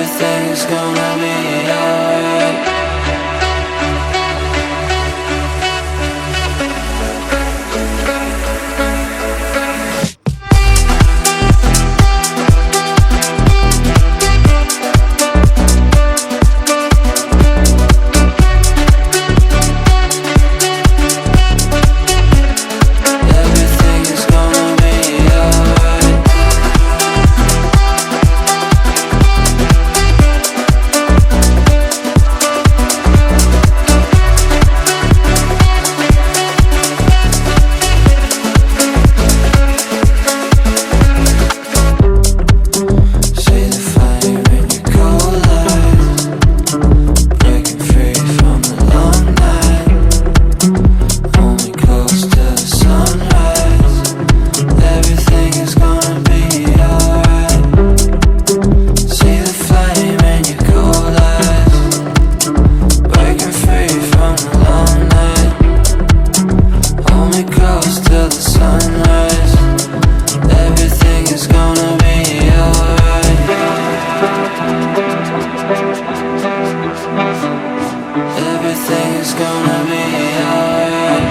everything's gonna be alright. Everything's gonna be alright.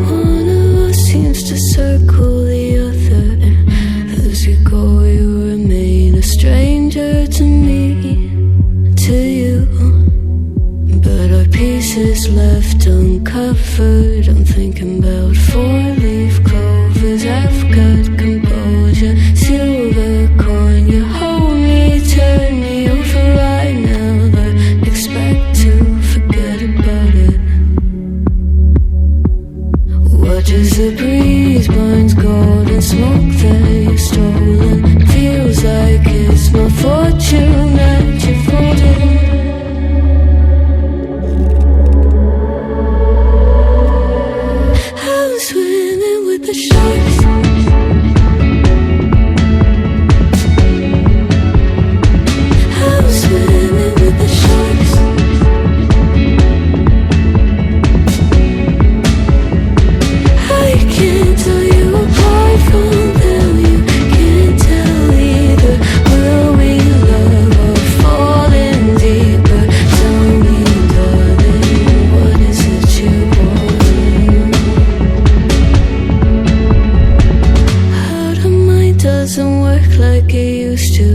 One of us seems to circle the other, and as you go you remain a stranger to me, to you. But our pieces left uncovered. I'm thinking about four-leaf clovers. I've got composure, silver coin. You hold me, turn me over. I never expect to forget about it. Watches the breeze, burns golden smoke that you've stolen. Feels like it's my fortune that you're folding. Swimming with the sharks. I'm swimming with the sharks. I can't tell you apart from them. You can't tell either. Will we love or fall in deeper? Tell me, darling, what is it you want? Doesn't work like it used to.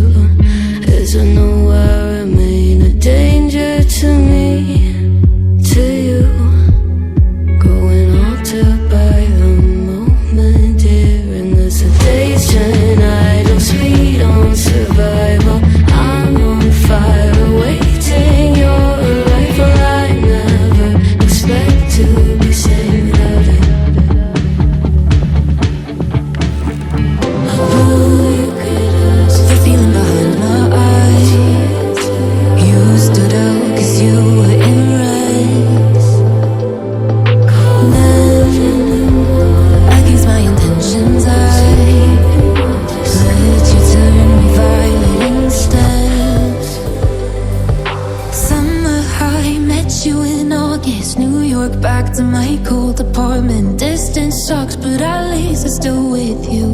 As I know I remain a danger to me, to you. Going altered by the moment, dear. And as the days turn idle, sweet on survival. I'm on fire, waiting your arrival. I never expect to be saved without it. The feeling behind my eyes. You stood out 'cause you were in rags. Then, against my intentions, I let you turn me violent instead. Summer high, met you in August. New York, back to my cold apartment. Distance sucks, but at least I'm still with you.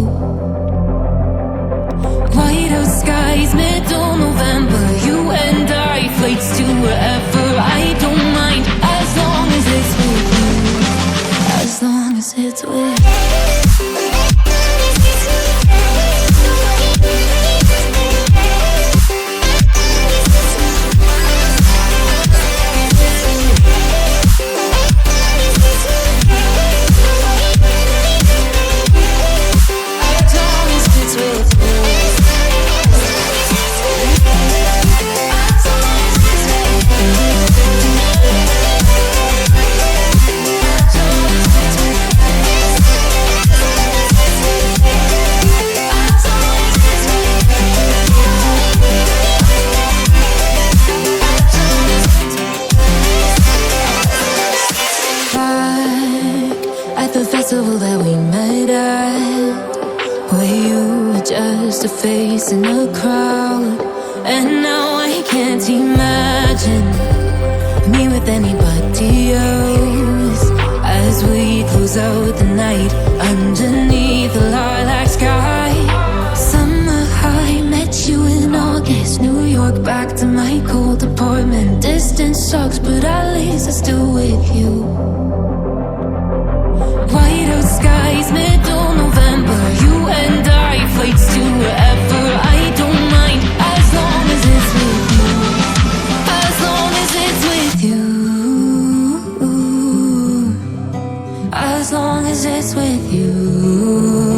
White out skies, middle November. You and I, flights to wherever. I don't mind, as long as it's with you. As long as it's with you. Just a face in a crowd, and now I can't imagine me with anybody else. As we close close out the night underneath the lilac sky. Summer high, met you in August. New York, back to my cold apartment. Distance sucks, but at least I'm still with you. White out skies, middle November. You and I, flights to wherever. I don't mind, as long as it's with you. As long as it's with you. As long as it's with you.